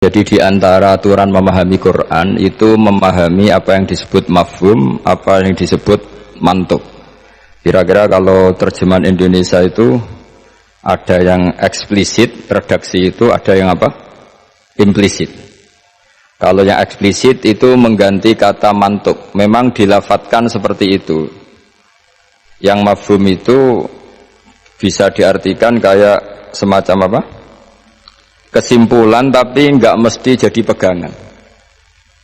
Jadi di antara aturan memahami Quran itu memahami apa yang disebut mafhum, apa yang disebut mantuk. Kira-kira kalau terjemahan Indonesia itu ada yang eksplisit, redaksi itu ada yang apa? Implisit. Kalau yang eksplisit itu mengganti kata mantuk. Memang dilafatkan seperti itu. Yang mafhum itu bisa diartikan kayak semacam apa? Kesimpulan tapi enggak mesti jadi pegangan.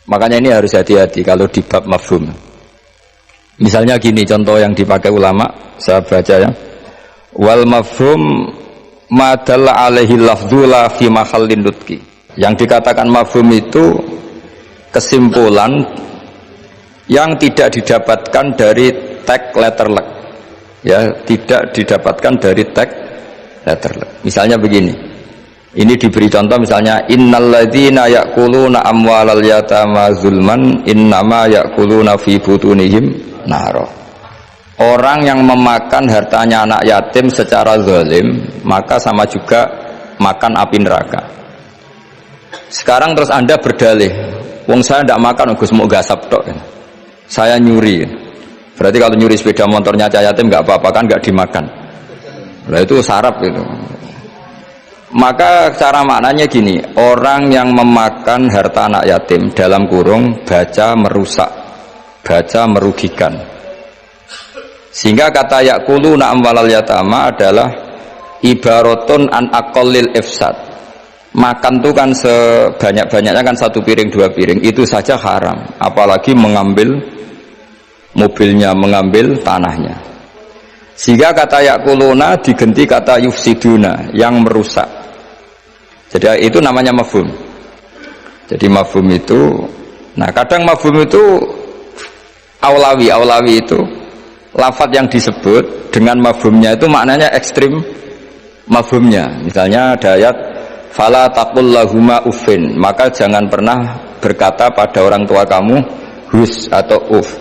Makanya ini harus hati-hati kalau di bab mafhum. Misalnya gini contoh yang dipakai ulama, saya baca ya. Wal mafhum ma dalla alaihi lafdzu la fi mahallin nutqi. Yang dikatakan mafhum itu kesimpulan yang tidak didapatkan dari teks letterlek. Ya, tidak didapatkan dari teks letterlek. Misalnya begini. Ini diberi contoh misalnya innalladzina ya'kuluna amwalal yatama zulman innama ya'kuluna fi butunihim naro. Orang yang memakan hartanya anak yatim secara zalim maka sama juga makan api neraka. Sekarang terus Anda berdalih, wong saya tidak makan, Gus mau gasap tok. Saya nyuri. Berarti kalau nyuri sepeda motornya cah yatim nggak apa-apa kan, nggak dimakan. Nah itu sarap itu. Maka cara maknanya gini, orang yang memakan harta anak yatim dalam kurung baca merusak, baca merugikan. Sehingga kata yaquluna amwalal yatama adalah ibaratun an aqallil ifsad. Makan itu kan sebanyak-banyaknya kan satu piring dua piring, itu saja haram. Apalagi mengambil mobilnya, mengambil tanahnya. Sehingga kata yaquluna diganti kata yufsiduna, yang merusak. Jadi itu namanya mafhum. Jadi mafhum itu, nah kadang mafhum itu aulawi itu lafadz yang disebut dengan mafhumnya itu maknanya ekstrim mafhumnya. Misalnya ada ayat fala taqul lahuma uffin, maka jangan pernah berkata pada orang tua kamu hus atau uff.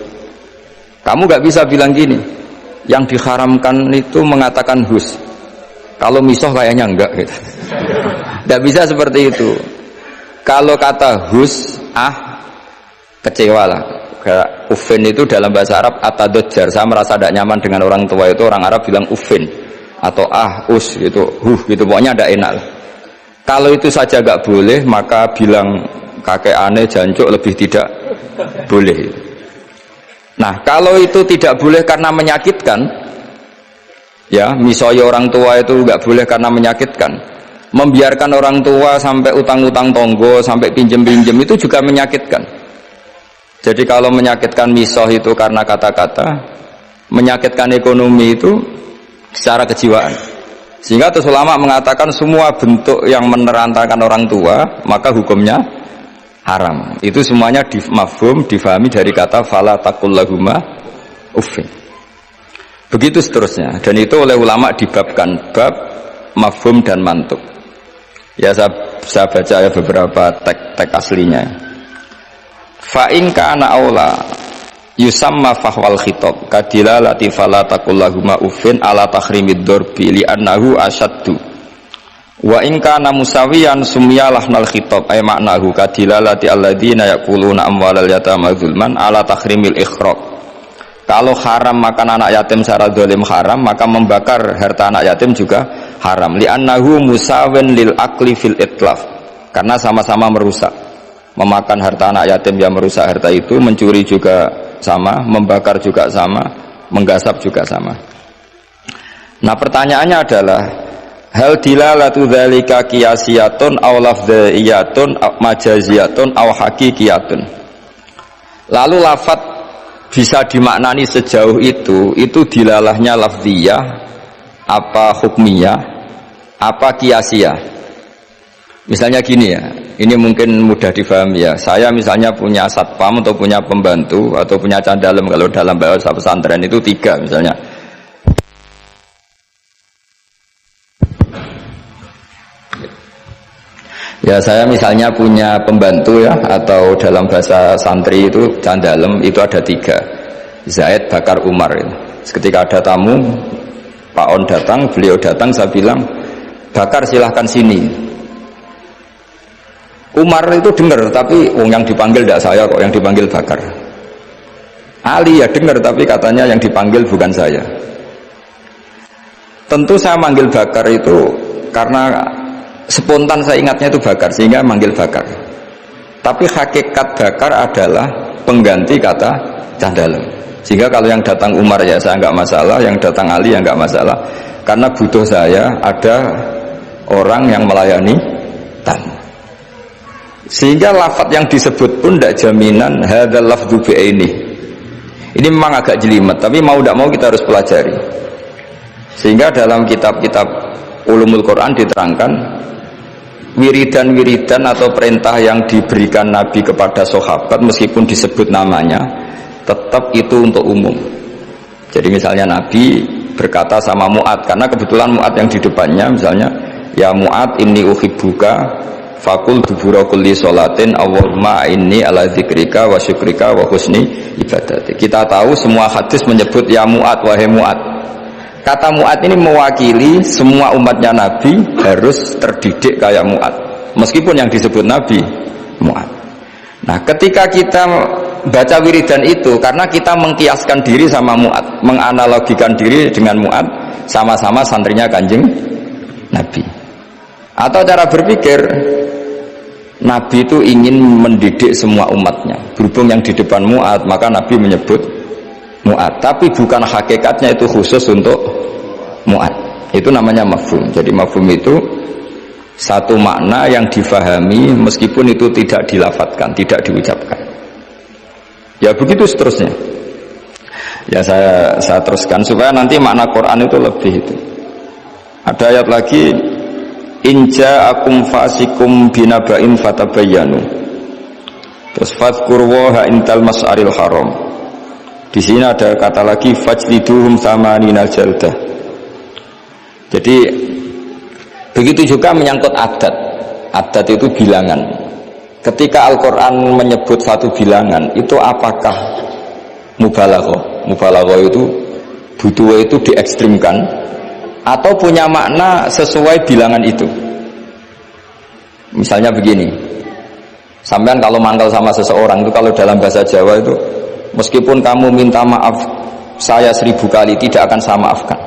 Kamu gak bisa bilang gini, yang diharamkan itu mengatakan hus. Kalau misoh kayaknya enggak gitu. Tidak bisa seperti itu. Kalau kata hus, kecewa lah. Ufin itu dalam bahasa Arab atadojjar. Saya merasa tidak nyaman dengan orang tua itu, orang Arab bilang ufin atau us gitu, gitu. Pokoknya tidak enak. Kalau itu saja enggak boleh, maka bilang kakek aneh, jancuk lebih tidak boleh. Nah, kalau itu tidak boleh karena menyakitkan, ya, misalnya orang tua itu enggak boleh karena menyakitkan. Membiarkan orang tua sampai utang-utang tonggo, sampai pinjem-pinjem itu juga menyakitkan. Jadi kalau menyakitkan misoh itu karena kata-kata, menyakitkan ekonomi itu secara kejiwaan. Sehingga terus ulama mengatakan semua bentuk yang menerantakan orang tua, maka hukumnya haram. Itu semuanya mafhum, difahami dari kata fala taqul lahuma uffin. Begitu seterusnya. Dan itu oleh ulama dibabkan bab mafhum dan mantuk. Ya saya baca ya beberapa teks aslinya. Fa in kana aula yusamma fahwal khitab kadilalati fala taqul lahuma uffin ala tahrimid darbi li annahu asyaddu. Wa in kana musawiyan summiya lahnal khitab ay maknahu kadilalati alladzina yaquluna amwalal yatama zulman ala tahrimil ikhraq. Kalau haram makan anak yatim secara zalim haram, maka membakar harta anak yatim juga haram. Li'annahu musawin lil akli fil itlaf. Karena sama-sama merusak. Memakan harta anak yatim yang merusak harta itu, mencuri juga sama, membakar juga sama, menggasap juga sama. Nah, pertanyaannya adalah hal dilalatu dzalika qiyasiyatun aw lafdhiyatun aw majaziyatun aw haqiqiyatun. Lalu lafadz bisa dimaknani sejauh itu dilalahnya lafziyah, apa hukmiyah, apa qiyasiyah. Misalnya gini ya, ini mungkin mudah difahami ya. Saya misalnya punya satpam atau punya pembantu atau punya candalem, kalau dalam bahasa pesantren itu 3 misalnya. Ya saya misalnya punya pembantu ya, atau dalam bahasa santri itu candalem, itu ada 3. Zaid, Bakar, Umar. Ketika ada tamu, Pak On datang, beliau datang, saya bilang, Bakar silahkan sini. Umar itu dengar, tapi yang dipanggil tidak saya kok, yang dipanggil Bakar. Ali ya dengar, tapi katanya yang dipanggil bukan saya. Tentu saya manggil Bakar itu karena spontan saya ingatnya itu Bakar, sehingga manggil Bakar. Tapi hakikat Bakar adalah pengganti kata cah dalem. Sehingga kalau yang datang Umar ya saya nggak masalah, yang datang Ali ya nggak masalah. Karena butuh saya ada orang yang melayani tamu. Sehingga lafaz yang disebut pun tidak jaminan hadzal lafdzu bi'aini. Ini memang agak jelimet, tapi mau tidak mau kita harus pelajari. Sehingga dalam kitab-kitab ulumul Quran diterangkan wiridan-wiridan atau perintah yang diberikan Nabi kepada sahabat meskipun disebut namanya tetap itu untuk umum. Jadi misalnya Nabi berkata sama Mu'ad, karena kebetulan Mu'ad yang di depannya misalnya, ya Mu'ad inni uhibbuka fakul dubura kulli sholatin Allahumma inni ala dzikrika wa syukrika wa husni ibadati. Kita tahu semua hadis menyebut ya Mu'ad, wahai Mu'ad. Kata Mu'ad ini mewakili semua umatnya Nabi harus terdidik kayak Mu'ad, meskipun yang disebut Nabi Mu'ad. Nah ketika kita baca wiridan itu, karena kita mengkiaskan diri sama Mu'ad, menganalogikan diri dengan Mu'ad, sama-sama santrinya Kanjeng Nabi. Atau cara berpikir, Nabi itu ingin mendidik semua umatnya. Berhubung yang di depan Mu'ad, maka Nabi menyebut Mu'ad. Tapi bukan hakikatnya itu khusus untuk Mu'ad. Itu namanya mafhum. Jadi mafhum itu satu makna yang difahami meskipun itu tidak dilafadzkan, tidak diucapkan. Ya begitu seterusnya. Ya saya teruskan supaya nanti makna Quran itu lebih itu. Ada ayat lagi, inja akum fasikum binaba'in fatabayyanu. Terus fadhkurwaha intal mas'aril haram. Di sini ada kata lagi fajliduhum thamanina jaldah. Jadi begitu juga menyangkut adat. Adat itu bilangan. Ketika Al-Quran menyebut satu bilangan, itu apakah mubalaghah? Mubalaghah itu butuh itu diekstrimkan atau punya makna sesuai bilangan itu. Misalnya begini, sampean kalau mangkal sama seseorang itu, kalau dalam bahasa Jawa itu, meskipun kamu minta maaf saya 1000 kali tidak akan saya maafkan.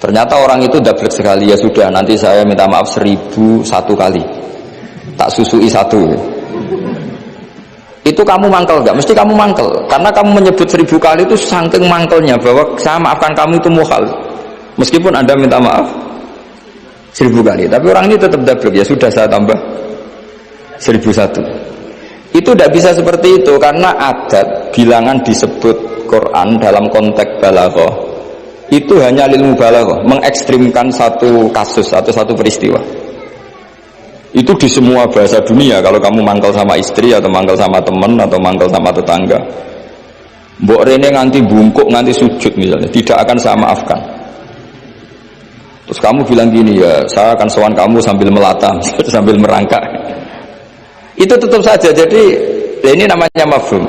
Ternyata orang itu dablek sekali, ya sudah nanti saya minta maaf 1001 kali, tak susui satu. Itu kamu mangkel nggak? Mesti kamu mangkel, karena kamu menyebut 1000 kali itu saking mangkelnya bahwa saya maafkan kamu itu mukhal. Meskipun Anda minta maaf 1000 kali, tapi orang ini tetap dablek, ya sudah saya tambah 1001. Itu tidak bisa seperti itu, karena adat bilangan disebut Quran dalam konteks balaghah itu hanya lil mubalaghah, mengekstrimkan satu kasus atau satu peristiwa. Itu di semua bahasa dunia. Kalau kamu mangkal sama istri atau mangkal sama teman atau mangkal sama tetangga, mbok rene nganti bungkuk nganti sujud misalnya, tidak akan saya maafkan. Terus kamu bilang gini, ya saya akan sowan kamu sambil melata sambil merangkak. Itu tetap saja. Jadi ini namanya mafhum.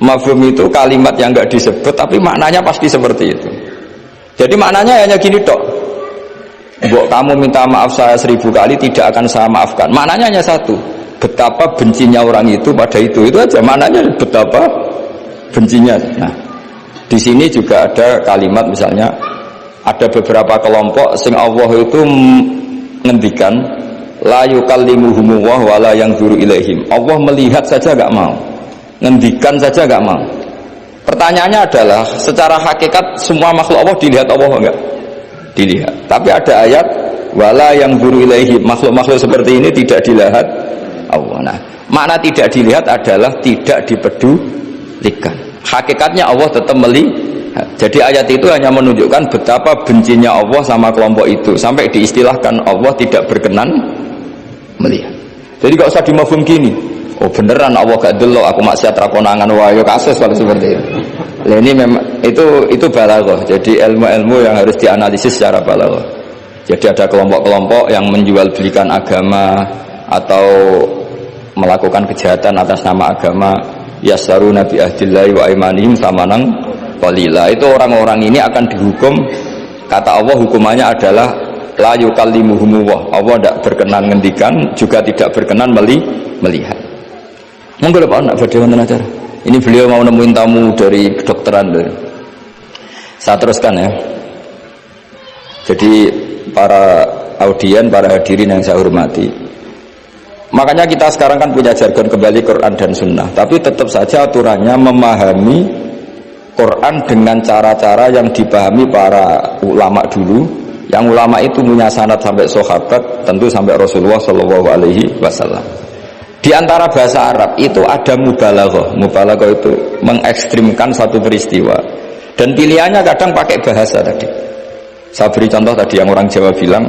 Mafhum itu kalimat yang enggak disebut tapi maknanya pasti seperti itu. Jadi maknanya hanya gini tok. Mbok kamu minta maaf saya 1000 kali tidak akan saya maafkan. Maknanya hanya satu. Betapa bencinya orang itu pada itu aja. Maknanya betapa bencinya. Nah, di sini juga ada kalimat misalnya ada beberapa kelompok sing Allah itu ngendikan la yukallimuhum wa la yanzuru ilaihim. Allah melihat saja enggak mau. Ngendikan saja enggak mau. Pertanyaannya adalah secara hakikat semua makhluk Allah dilihat Allah enggak? Dilihat. Tapi ada ayat wala yang buru ilaihi, makhluk-makhluk seperti ini tidak dilihat Allah. Nah, makna tidak dilihat adalah tidak dipedulikan. Hakikatnya Allah tetap melihat. Jadi ayat itu hanya menunjukkan betapa bencinya Allah sama kelompok itu, sampai diistilahkan Allah tidak berkenan melihat. Jadi gak usah dimafhum gini. Oh beneran Allah gak delok aku maksiat ra konangan wae kasus kalau seperti itu. Nah, ini memang itu balaghah. Jadi ilmu-ilmu yang harus dianalisis secara balaghah. Jadi ada kelompok-kelompok yang menjual belikan agama atau melakukan kejahatan atas nama agama, yasaruna bi ahdillahi wa imanihim samanan qalila. Itu orang-orang ini akan dihukum, kata Allah hukumannya adalah la yukallimuhum Allah tidak berkenan ngendikan, juga tidak berkenan melihat. Monggo Pak nak badhe wonten acara. Ini beliau mau nemuin tamu dari kedokteran. Saya teruskan ya. Jadi para audien, para hadirin yang saya hormati, makanya kita sekarang kan punya jargon kembali Quran dan Sunnah, tapi tetap saja aturannya memahami Quran dengan cara-cara yang dipahami para ulama dulu. Yang ulama itu punya sanad sampai sahabat, tentu sampai Rasulullah Shallallahu Alaihi Wasallam. Di antara bahasa Arab itu ada mubalaghah. Mubalaghah itu mengekstrimkan satu peristiwa, dan pilihannya kadang pakai bahasa tadi. Saya beri contoh tadi yang orang Jawa bilang,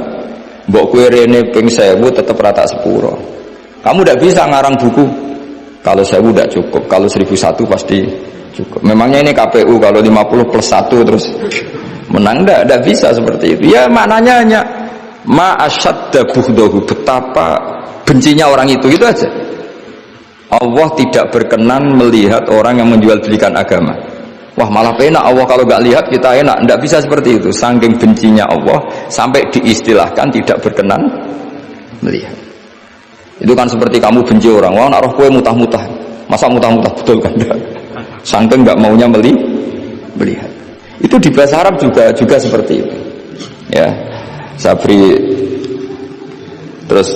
mbok kue rene ping 1000 tetap rata sepuro. Kamu tidak bisa ngarang buku kalau 1000 tidak cukup, kalau 1001 pasti cukup. Memangnya ini KPU kalau 50 plus 1 terus menang? Tidak bisa seperti itu. Ya maknanya hanya ma asyadda bughdahu, betapa bencinya orang itu aja. Allah tidak berkenan melihat orang yang menjual belikan agama. Wah malah penak Allah kalau nggak lihat kita enak. Tidak bisa seperti itu. Saking bencinya Allah sampai diistilahkan tidak berkenan melihat. Itu kan seperti kamu benci orang. Wah nak roh kue mutah-mutah. Masa mutah-mutah betul kan? Saking nggak maunya melihat. Itu di bahasa Arab juga seperti itu. Ya, saya beri terus.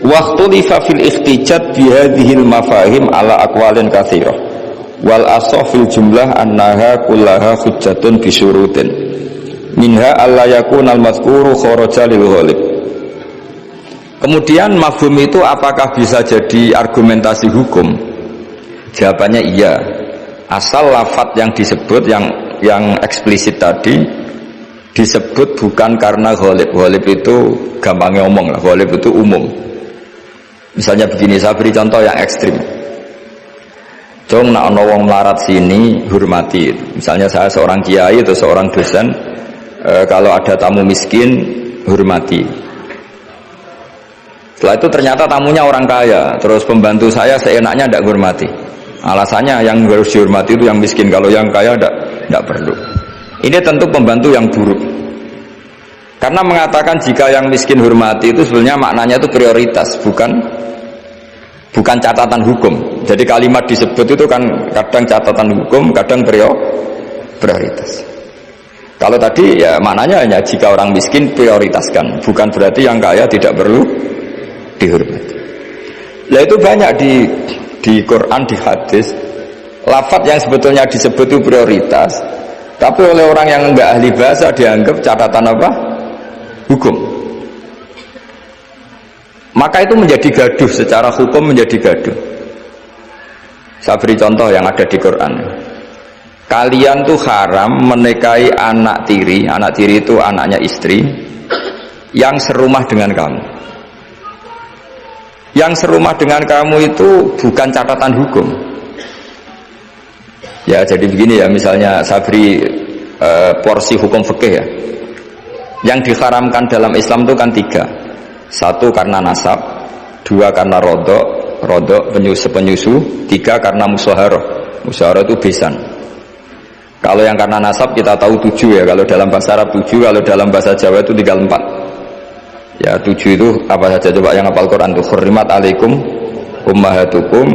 Waktu fil ikhtijat bihadhil mafahim ala aqwalin katsirah wal asah fil jumlah annaha kullaha hujjatun bisyurutin minha alla yakuna al mazkuru kharaja lil ghalib. Kemudian mafhum itu apakah bisa jadi argumentasi hukum? Jawabannya iya, asal lafadz yang disebut yang eksplisit tadi disebut bukan karena ghalib. Ghalib itu gampangnya omong lah, ghalib itu umum. Misalnya begini, saya beri contoh yang ekstrim. Jong nak ono wong melarat sini hormati. Misalnya saya seorang kiai atau seorang dosen, kalau ada tamu miskin hormati. Setelah itu ternyata tamunya orang kaya, terus pembantu saya seenaknya tidak hormati. Alasannya yang harus dihormati itu yang miskin, kalau yang kaya tidak perlu. Ini tentu pembantu yang buruk. Karena mengatakan jika yang miskin hormati itu sebenarnya maknanya itu prioritas, bukan catatan hukum. Jadi kalimat disebut itu kan kadang catatan hukum, kadang prioritas. Kalau tadi ya maknanya hanya jika orang miskin prioritaskan, bukan berarti yang kaya tidak perlu dihormati. Nah itu banyak di Quran, di hadis, lafadz yang sebetulnya disebut itu prioritas, tapi oleh orang yang enggak ahli bahasa dianggap catatan apa? Hukum. Maka itu menjadi gaduh, secara hukum menjadi gaduh. Saya beri contoh yang ada di Quran. Kalian tuh haram menikahi anak tiri. Anak tiri itu anaknya istri yang serumah dengan kamu. Yang serumah dengan kamu itu bukan catatan hukum. Ya jadi begini ya, misalnya saya beri porsi hukum fikih ya. Yang diharamkan dalam Islam itu kan 3. 1 karena nasab, 2 karena rodok penyusu, 3 karena musyawarah. Musyawarah itu besan. Kalau yang karena nasab kita tahu 7 ya, kalau dalam bahasa Arab 7, kalau dalam bahasa Jawa itu tinggal 4. Ya 7 itu apa saja coba yang hafal Quran itu? Hurrimat alaikum ummahatukum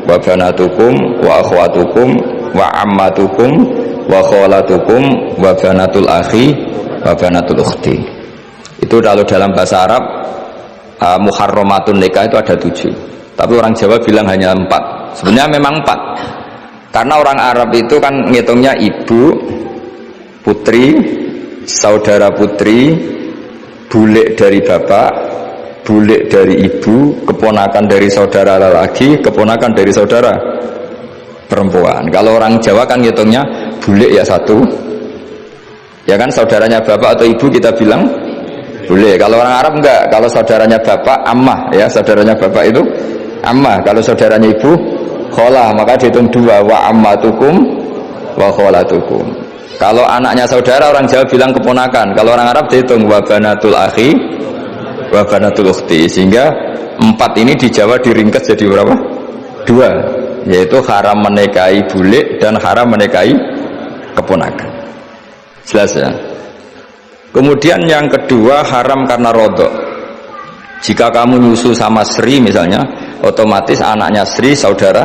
wa banatukum wa akhwatukum wa ammatukum wa kholatukum wa banatul akhi wa banatul ukhti. Itu kalau dalam bahasa Arab muharramatun nikah itu ada 7, tapi orang Jawa bilang hanya 4. Sebenarnya memang 4 karena orang Arab itu kan ngitungnya ibu, putri, saudara putri, bulik dari bapak, bulik dari ibu, keponakan dari saudara lelaki, keponakan dari saudara perempuan. Kalau orang Jawa kan ngitungnya bulik ya 1, ya kan, saudaranya bapak atau ibu kita bilang boleh. Kalau orang Arab enggak, kalau saudaranya bapak ammah ya, saudaranya bapak itu ammah, kalau saudaranya ibu kholah, maka dihitung 2, wa ammatukum wa kholatukum. Kalau anaknya saudara orang Jawa bilang keponakan, kalau orang Arab dihitung wa banatul akhi wa banatul ukhti. Sehingga 4 ini di Jawa diringkas jadi berapa? 2, yaitu haram menikahi bulik dan haram menikahi keponakan. Jelas ya? Kemudian yang kedua haram karena rodok. Jika kamu nyusu sama Sri misalnya, otomatis anaknya Sri saudara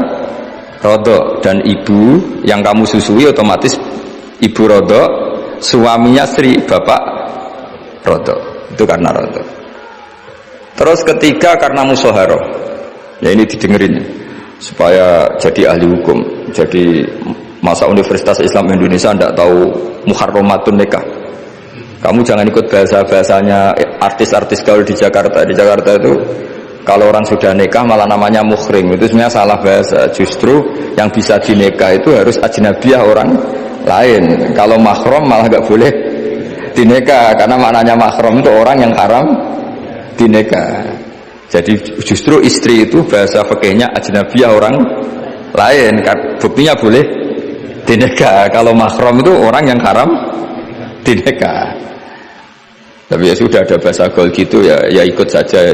rodok, dan ibu yang kamu susui otomatis ibu rodok, suaminya Sri bapak rodok. Itu karena rodok. Terus ketiga karena musoharoh. Ya ini didengerin supaya jadi ahli hukum. Jadi masa Universitas Islam Indonesia tidak tahu muharramatun nikah. Kamu jangan ikut bahasa-bahasanya artis-artis gaul di Jakarta. Di Jakarta itu kalau orang sudah nikah malah namanya muhrim. Itu sebenarnya salah bahasa. Justru yang bisa dinikah itu harus ajnabiyah orang lain. Kalau mahram malah nggak boleh dinikah, karena maknanya mahram itu orang yang haram dinikah. Jadi justru istri itu bahasa fikihnya ajnabiyah orang lain. Buktinya boleh dinikah. Kalau mahram itu orang yang haram dinikah. Tapi ya sudah ada bahasa gaul gitu ya ikut saja.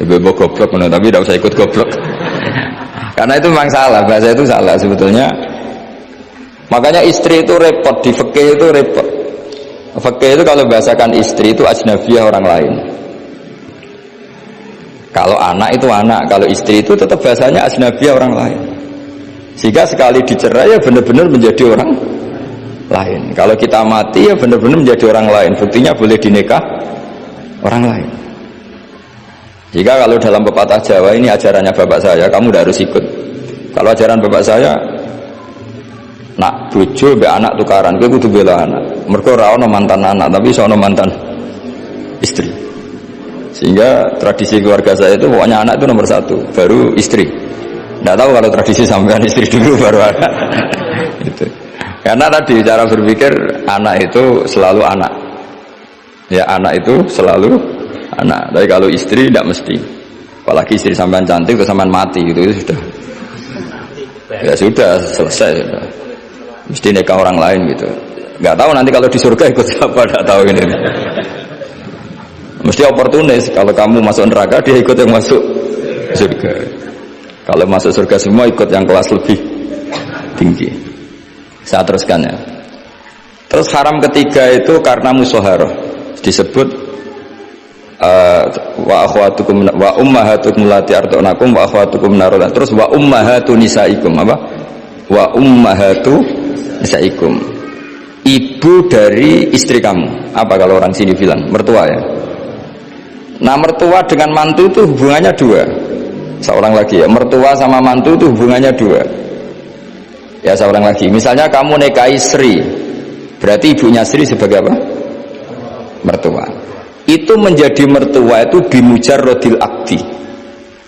Ibu goblok tapi tidak usah ikut goblok. Karena itu memang salah, bahasa itu salah sebetulnya. Makanya istri itu repot, di fikih itu repot. Fikih itu kalau bahasakan istri itu ajnabiyah orang lain. Kalau anak itu anak, kalau istri itu tetap bahasanya ajnabiyah orang lain. Sehingga sekali dicerai ya benar-benar menjadi orang lain. Kalau kita mati ya benar-benar menjadi orang lain. Buktinya boleh dinikah orang lain. Jika kalau dalam pepatah Jawa ini ajarannya bapak saya, kamu tidak harus ikut. Kalau ajaran bapak saya, nak bojo be anak tukaran, kowe kudu bela anak. Mergo ora ono mantan anak, tapi iso ono mantan istri. Sehingga tradisi keluarga saya itu pokoknya anak itu nomor satu, baru istri. Tidak tahu kalau tradisi sampean istri dulu baru anak. Itu. Karena tadi cara berpikir anak itu selalu anak. Ya anak itu selalu anak. Tapi kalau istri tidak mesti. Apalagi istri sampean cantik atau sampean mati gitu itu sudah. Ya sudah selesai sudah. Mesti nikah orang lain gitu. Nggak tahu nanti kalau di surga ikut siapa, nggak tahu ini. Mesti oportunis. Kalau kamu masuk neraka dia ikut yang masuk surga. Kalau masuk surga semua ikut yang kelas lebih tinggi. Saya teruskan ya. Terus haram ketiga itu karena musoharoh. Disebut wa akhwatukum wa ummahatukum lati arda'nakum wa akhwatukum narola. Terus wa ummahatu nisaikum apa? Wa ummahatu nisaikum. Ibu dari istri kamu. Apa kalau orang sini bilang? Mertua ya. Nah mertua dengan mantu itu hubungannya dua. Seorang lagi ya, mertua sama mantu itu hubungannya dua. Ya seorang lagi. Misalnya kamu nikahi Sri, berarti ibunya Sri sebagai apa? Mertua. Itu menjadi mertua itu bimujarrodil akdi.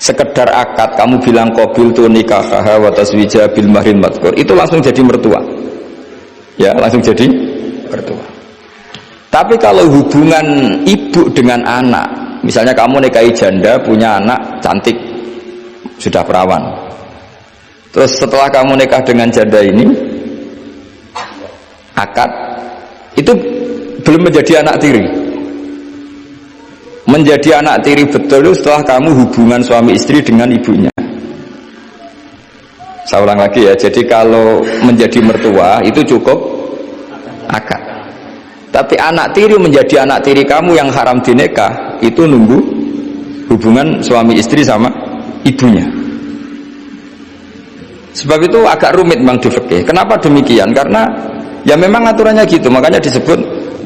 Sekedar akad kamu bilang qabil tu nikahaha wa taswija bil mahrin madkur, itu langsung jadi mertua. Ya langsung jadi mertua. Tapi kalau hubungan ibu dengan anak, misalnya kamu nikahi janda punya anak cantik, sudah perawan. Terus setelah kamu nikah dengan janda ini, akad itu belum menjadi anak tiri. Menjadi anak tiri betul itu setelah kamu hubungan suami istri dengan ibunya. Saya ulang lagi ya. Jadi kalau menjadi mertua itu cukup akad. Tapi anak tiri menjadi anak tiri kamu yang haram dinikah itu nunggu hubungan suami istri sama ibunya. Sebab itu agak rumit memang di fikih. Kenapa demikian? Karena ya memang aturannya gitu. Makanya disebut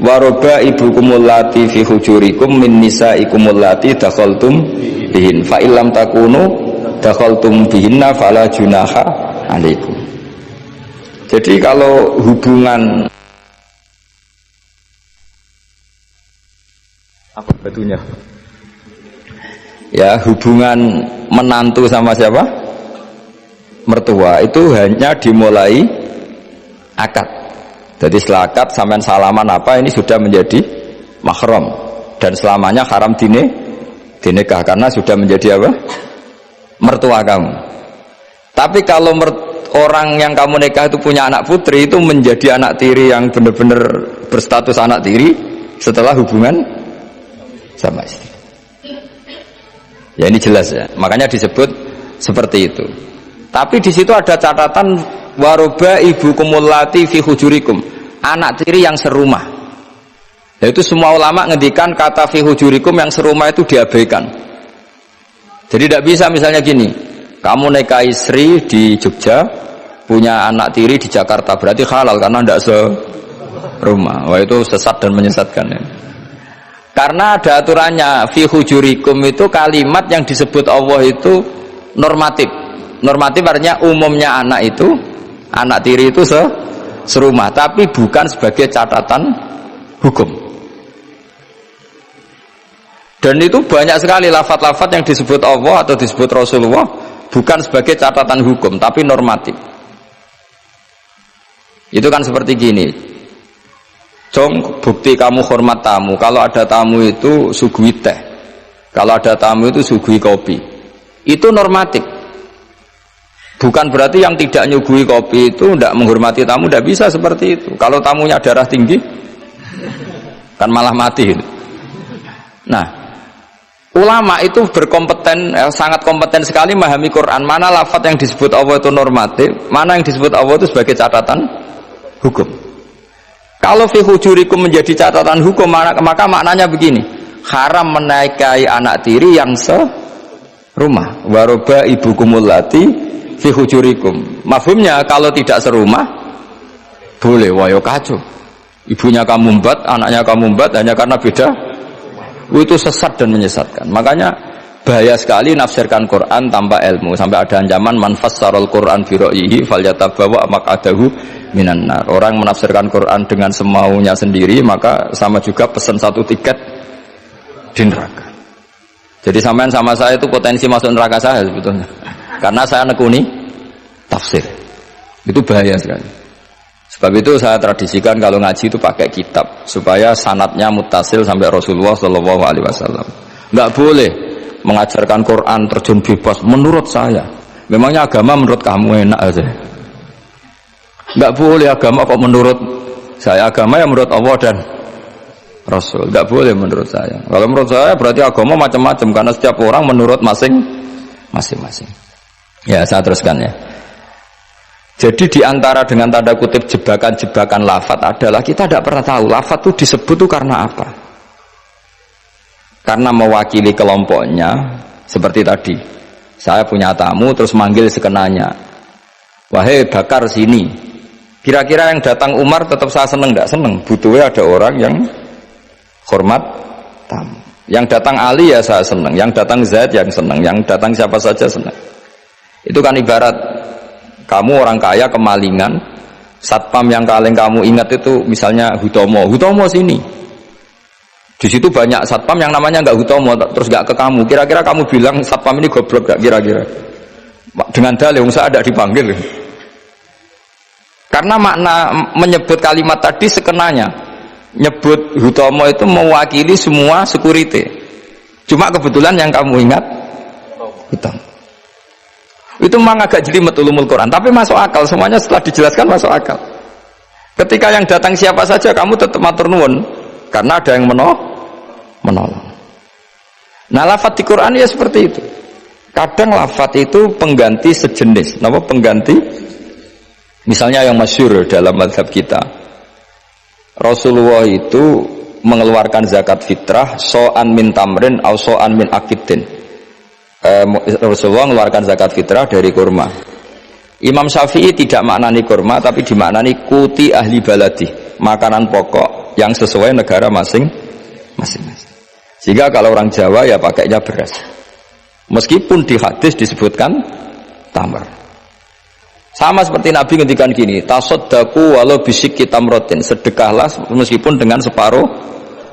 waroba ibukumul lati fi hujurikum min nisaikumul lati dakhaltum bihin fa illam takunu dakhaltum bihinna fala junaha alaikum. Jadi kalau hubungan apa batunya? Ya hubungan menantu sama siapa? Mertua itu hanya dimulai akad. Jadi setelah akad sampai salaman apa ini sudah menjadi mahram dan selamanya haram dinikah karena sudah menjadi apa? Mertua kamu. Tapi kalau orang yang kamu nikah itu punya anak putri, itu menjadi anak tiri yang benar-benar berstatus anak tiri setelah hubungan sama istri. Ya ini jelas ya. Makanya disebut seperti itu. Tapi di situ ada catatan waroba ibu kumulati fi hujurikum, anak tiri yang serumah. Nah, itu semua ulama ngendikan kata fi hujurikum yang serumah itu diabaikan. Jadi tidak bisa misalnya gini, kamu nikahi Sri di Jogja, punya anak tiri di Jakarta, berarti halal karena tidak serumah. Wah, itu sesat dan menyesatkan ya. Karena ada aturannya, fi hujurikum itu kalimat yang disebut Allah itu normatif. Normatif artinya umumnya anak itu, anak tiri itu serumah, tapi bukan sebagai catatan hukum. Dan itu banyak sekali lafaz-lafaz yang disebut Allah atau disebut Rasulullah bukan sebagai catatan hukum tapi normatif. Itu kan seperti gini, Jong, bukti kamu hormat tamu, kalau ada tamu itu suguhi teh, kalau ada tamu itu suguhi kopi. Itu normatif. Bukan berarti yang tidak nyuguhi kopi itu tidak menghormati tamu, tidak bisa seperti itu. Kalau tamunya darah tinggi kan malah mati. Nah, ulama itu berkompeten, sangat kompeten sekali memahami Quran. Mana lafaz yang disebut Allah itu normatif, mana yang disebut Allah itu sebagai catatan hukum. Kalau fi hujurikum menjadi catatan hukum, maka maknanya begini, haram menikahi anak tiri yang serumah. Waroba ibukumul lati fi hujurikum. Mafhumnya kalau tidak serumah boleh, wayo kacau. Ibunya kamu embat, anaknya kamu embat hanya karena beda. Itu sesat dan menyesatkan. Makanya bahaya sekali nafsirkan Quran tanpa ilmu. Sampai ada ancaman man fassarul Quran bi ra'yihi falyatabawa maq'adahu minan nar. Orang menafsirkan Quran dengan semaunya sendiri maka sama juga pesan satu tiket di neraka. Jadi sampean sama saya itu potensi masuk neraka saya sebetulnya. Karena saya nekuni tafsir. Itu bahaya sekali. Sebab itu saya tradisikan kalau ngaji itu pakai kitab supaya sanadnya muttasil sampai Rasulullah Shallallahu Alaihi Wasallam. Nggak boleh mengajarkan Quran terjun bebas. Menurut saya, memangnya agama menurut kamu enak aja. Nggak boleh agama kok menurut saya. Agama yang menurut Allah dan Rasul. Nggak boleh menurut saya. Kalau menurut saya berarti agama macam-macam karena setiap orang menurut masing-masing. Ya, saya teruskan ya. Jadi diantara dengan tanda kutip jebakan-jebakan lafaz adalah kita tidak pernah tahu lafaz itu disebut itu karena apa. Karena mewakili kelompoknya, seperti tadi. Saya punya tamu terus manggil sekenanya. Wahai Bakar sini. Kira-kira yang datang Umar tetap saya seneng enggak seneng? Butuhnya ada orang yang hormat tamu. Yang datang Ali ya saya seneng, yang datang Zaid yang seneng, yang datang siapa saja seneng. Itu kan ibarat kamu orang kaya kemalingan, satpam yang paling kamu ingat itu misalnya Hutomo sini. Di situ banyak satpam yang namanya nggak Hutomo, terus nggak ke kamu. Kira-kira kamu bilang satpam ini goblok nggak kira-kira? Dengan dalih, saya ada dipanggil. Karena makna menyebut kalimat tadi sekenanya, nyebut Hutomo itu mewakili semua security. Cuma kebetulan yang kamu ingat Hutomo. Itu memang agak jelimet ulumul Quran, tapi masuk akal, semuanya setelah dijelaskan masuk akal. Ketika yang datang siapa saja kamu tetap matur nuwun karena ada yang menolong. Nah, lafaz di Quran ya seperti itu. Kadang lafaz itu pengganti sejenis. Napa pengganti? Misalnya yang masyhur dalam mazhab kita, Rasulullah itu mengeluarkan zakat fitrah so'an min tamrin au so'an min akidin. Rasulullah mengeluarkan zakat fitrah dari kurma. Imam Syafi'i tidak maknani kurma tapi dimaknani kuti ahli baladi, makanan pokok yang sesuai negara masing-masing. Sehingga kalau orang Jawa ya pakainya beras. Meskipun di hadis disebutkan tamar. Sama seperti Nabi ngendikan gini, tasaddaku walau bisyikki tamratin, sedekahlah meskipun dengan separuh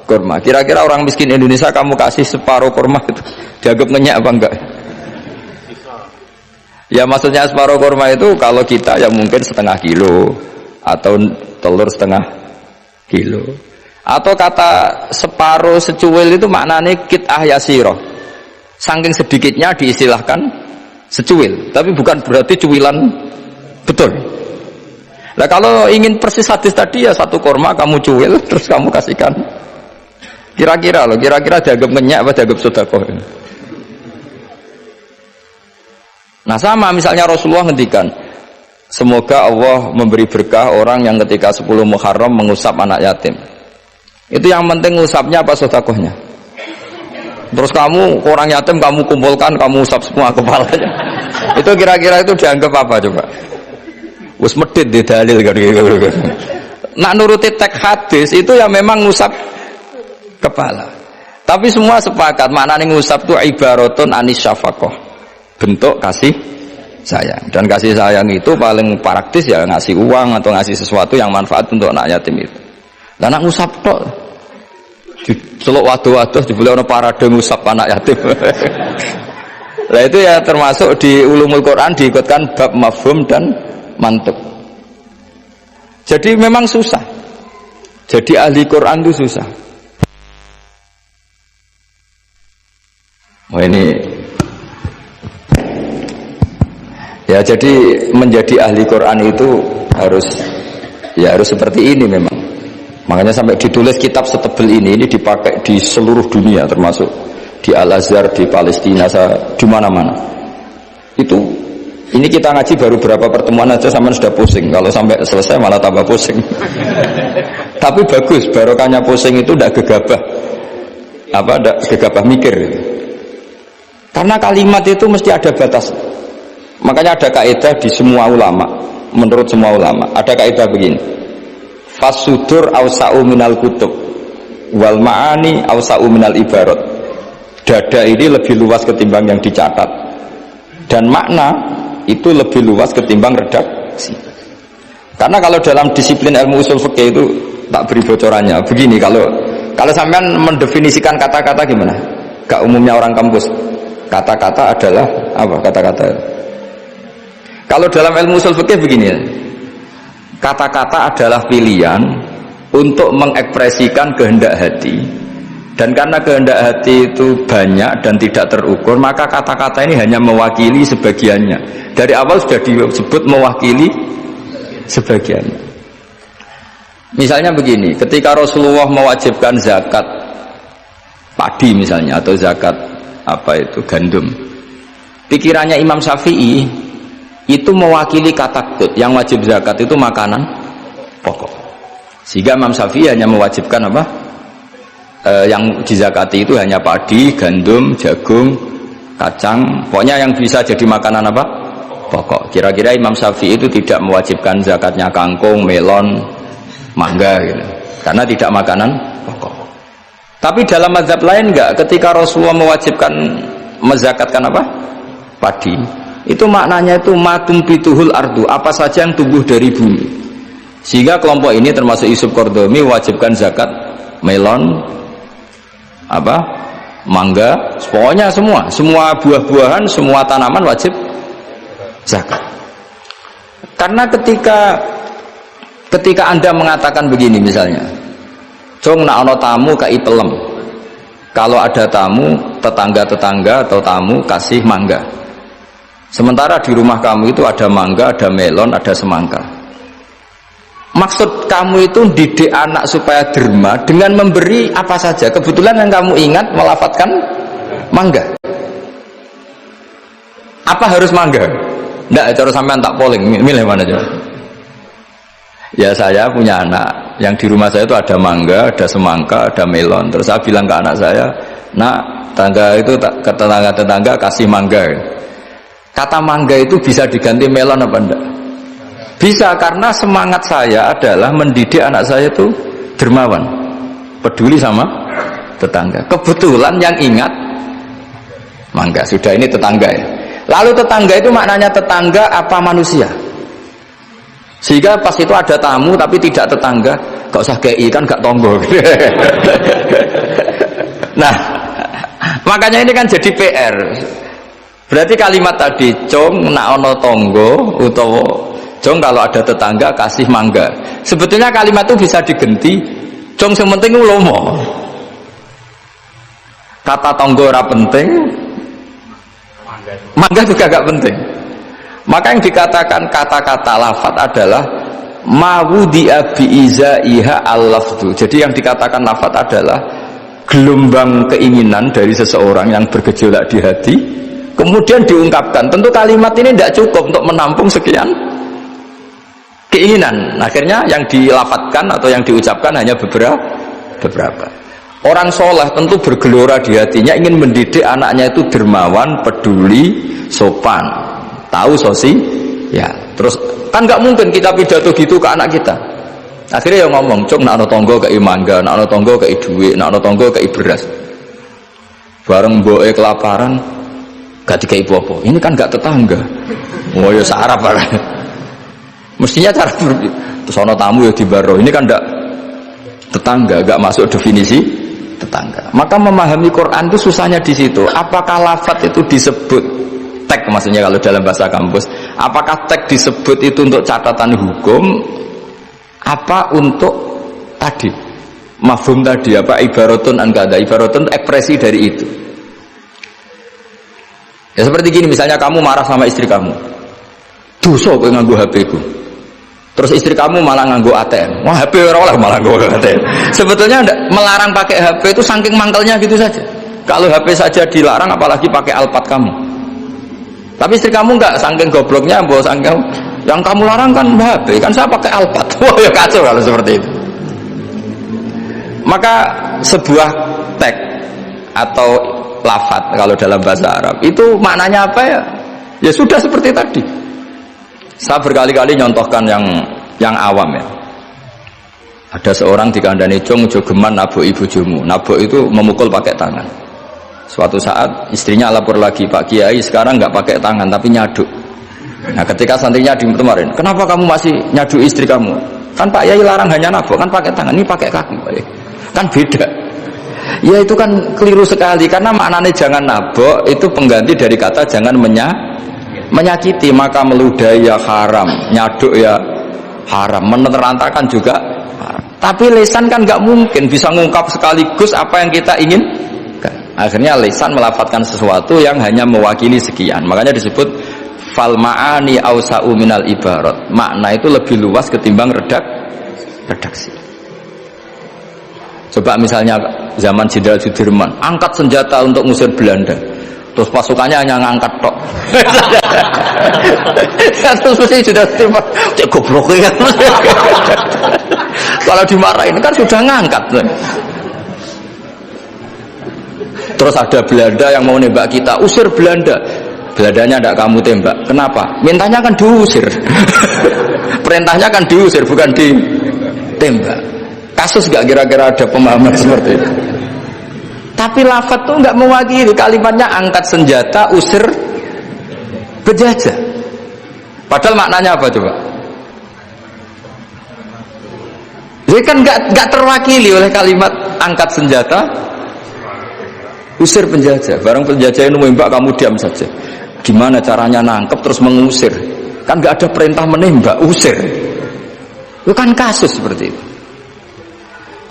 kurma. Kira-kira orang miskin Indonesia kamu kasih separuh kurma itu dianggap ngenyak apa enggak? Ya maksudnya separuh kurma itu kalau kita ya mungkin setengah kilo atau telur setengah kilo. Atau kata separuh secuil itu maknanya kit'ah yasiro. Saking sedikitnya diistilahkan secuil, tapi bukan berarti cuilan betul. Nah kalau ingin persis hadis tadi ya satu kurma kamu cuil terus kamu kasihkan. Kira-kira dianggap ngenyak apa dianggap sedekah. Nah sama misalnya Rasulullah ngendikan, semoga Allah memberi berkah orang yang ketika 10 Muharram mengusap anak yatim. Itu yang penting usapnya apa sedekahnya. Terus kamu orang yatim kamu kumpulkan, kamu usap semua kepalanya. Itu kira-kira itu dianggap apa coba? Wis medit di dalil kan gitu. Nak nuruti teks hadis itu ya memang ngusap kepala. Tapi semua sepakat maknanya ngusap itu ibaratun anis syafaqah. Bentuk kasih sayang. Dan kasih sayang itu paling praktis ya ngasih uang atau ngasih sesuatu yang manfaat untuk anak yatim itu. Lah nak ngusap tok. Celuk waduh-waduh jebule ana parade ngusap anak yatim. Lah itu ya termasuk di ulumul Quran diikutkan bab mafhum dan mantuk. Jadi memang susah. Jadi ahli Quran itu susah. Oh ini ya, jadi menjadi ahli Quran itu harus seperti ini memang. Makanya sampai ditulis kitab setebel ini dipakai di seluruh dunia, termasuk di Al-Azhar, di Palestina, di mana-mana. Ini kita ngaji baru berapa pertemuan aja sampai sudah pusing. Kalau sampai selesai malah tambah pusing. Tapi bagus, barokahnya pusing itu tidak gegabah. Tidak gegabah mikir. Karena kalimat itu mesti ada batas. Makanya ada kaidah di semua ulama, menurut semua ulama, ada kaidah begini. Fasudur awsa'u minal kutub wal ma'ani awsa'u minal ibarat. Dada ini lebih luas ketimbang yang dicatat, dan makna itu lebih luas ketimbang redaksi. Karena kalau dalam disiplin ilmu usul fikih itu tak beri bocorannya. Begini, kalau sampean mendefinisikan kata-kata gimana? Gak umumnya orang kampus. Kata-kata adalah apa? Kata-kata. Kalau dalam ilmu usul fikih begini ya. Kata-kata adalah pilihan untuk mengekspresikan kehendak hati. Dan karena kehendak hati itu banyak dan tidak terukur, maka kata-kata ini hanya mewakili sebagiannya. Dari awal sudah disebut mewakili sebagiannya. Misalnya begini, ketika Rasulullah mewajibkan zakat padi misalnya, atau zakat gandum, pikirannya Imam Syafi'i itu mewakili katakut. Yang wajib zakat itu makanan pokok, sehingga Imam Syafi'i hanya mewajibkan yang dizakati itu hanya padi, gandum, jagung, kacang, pokoknya yang bisa jadi makanan pokok. Kira-kira Imam Syafi'i itu tidak mewajibkan zakatnya kangkung, melon, mangga gitu, karena tidak makanan pokok. Tapi dalam mazhab lain enggak, ketika Rasulullah mezakatkan padi, itu maknanya itu matum pituhul ardu, apa saja yang tumbuh dari bumi. Sehingga kelompok ini termasuk Yusuf Qardomi wajibkan zakat melon, mangga, pokoknya semua buah-buahan, semua tanaman wajib zakat. Karena ketika Anda mengatakan begini misalnya, "Jong nak ono tamu kai pelem." Kalau ada tamu, tetangga-tetangga atau tamu kasih mangga. Sementara di rumah kamu itu ada mangga, ada melon, ada semangka. Maksud kamu itu didik anak supaya derma dengan memberi apa saja. Kebetulan yang kamu ingat melafadzkan mangga. Apa harus mangga? Enggak, cara sampean tak polling, milih mana coba? Ya saya punya anak, yang di rumah saya itu ada mangga, ada semangka, ada melon. Terus saya bilang ke anak saya, "Nak, ke tetangga kasih mangga." Kata mangga itu bisa diganti melon apa enggak? Bisa, karena semangat saya adalah mendidik anak saya itu dermawan, peduli sama tetangga. Kebetulan yang ingat mangga, sudah ini tetangga ya. Lalu tetangga itu maknanya tetangga apa manusia? Sehingga pas itu ada tamu tapi tidak tetangga, gak usah GI kan gak tonggo. Nah, makanya ini kan jadi PR. Berarti kalimat tadi, "Cung nak ono tonggo," utawa "Cung kalau ada tetangga kasih mangga." Sebetulnya kalimat itu bisa diganti, "Cung sing penting lomo." Kata tonggo ora penting, mangga juga gak penting. Maka yang dikatakan kata-kata lafaz adalah mawudi'a bi'izaiha al-lafdu. Jadi yang dikatakan lafaz adalah gelombang keinginan dari seseorang yang bergejolak di hati, kemudian diungkapkan. Tentu kalimat ini tidak cukup untuk menampung sekian keinginan. Akhirnya yang dilafadzkan atau yang diucapkan hanya beberapa beberapa. Orang soleh tentu bergelora di hatinya ingin mendidik anaknya itu dermawan, peduli, sopan, tahu sosi, ya. Terus kan nggak mungkin kita pidato gitu ke anak kita. Akhirnya yang ngomong, cuk, nak ono tonggo kei mangga, nak ono tonggo kei duit, nak ono tonggo kei beras. Bareng mboke kelaparan, gak dikei apa-apa. Ini kan gak tetangga. Oh ya sarap barang. Mestinya cara terus ono tamu ya dibaro. Ini kan gak tetangga, gak masuk definisi tetangga. Maka memahami Quran itu susahnya di situ. Apakah lafaz itu disebut tag, maksudnya kalau dalam bahasa kampus, apakah tag disebut itu untuk catatan hukum, apa untuk tadi mafhum tadi, apa ibaratun an kada, ibaratun ekspresi dari itu. Ya seperti gini, misalnya kamu marah sama istri kamu, dosa kowe nganggo HP ku. Terus istri kamu malah nganggo ATM. Wah, HP ora oleh malah nganggo ATM. Sebetulnya melarang pakai HP itu saking mangkelnya gitu saja. Kalau HP saja dilarang, apalagi pakai Alphard kamu. Tapi istri kamu enggak, saking gobloknya, mbok saking yang kamu larang kan HP, kan saya pakai Alphard. Wah, ya kacau kalau seperti itu. Maka sebuah tag atau lafaz kalau dalam bahasa Arab itu maknanya apa ya? Ya sudah seperti tadi. Saya berkali-kali nyontohkan yang awam ya. Ada seorang dikandani cung jogeman nabok ibu jomu. Nabok itu memukul pakai tangan. Suatu saat istrinya lapor lagi, Pak Kiai sekarang nggak pakai tangan tapi nyaduk. Nah ketika santrinya dimarahin, kenapa kamu masih nyaduk istri kamu? Kan Pak Kiai larang hanya nabok, kan pakai tangan, ini pakai kaki. Kan beda. Ya itu kan keliru sekali, karena maknanya jangan nabok itu pengganti dari kata jangan menyakiti. Maka meludahi ya haram, nyaduk ya haram, menerantakan juga haram. Tapi lisan kan nggak mungkin bisa mengungkap sekaligus apa yang kita ingin. Akhirnya lisan melafadzkan sesuatu yang hanya mewakili sekian. Makanya disebut fal ma'ani ausa'u minal ibarat. Makna itu lebih luas ketimbang redaksi. Coba misalnya zaman Jenderal Sudirman angkat senjata untuk ngusir Belanda, terus pasukannya hanya ngangkat tok. Terus mesti sudah terima, cek goblok ya. Kalau dimarahin kan sudah ngangkat. Terus ada Belanda yang mau nembak kita, usir Belanda. Belandanya tidak kamu tembak. Kenapa? Mintanya kan diusir. Perintahnya kan diusir, bukan ditembak. Kasus gak kira-kira ada pemahaman seperti itu? Tapi lafaz tuh nggak mewakili, kalimatnya angkat senjata, usir penjajah. Padahal maknanya apa coba? Jadi kan nggak terwakili oleh kalimat angkat senjata, usir penjajah. Barang penjajah itu menembak, kamu diam saja. Gimana caranya nangkep terus mengusir? Kan nggak ada perintah menembak, usir. Itu kan kasus seperti itu.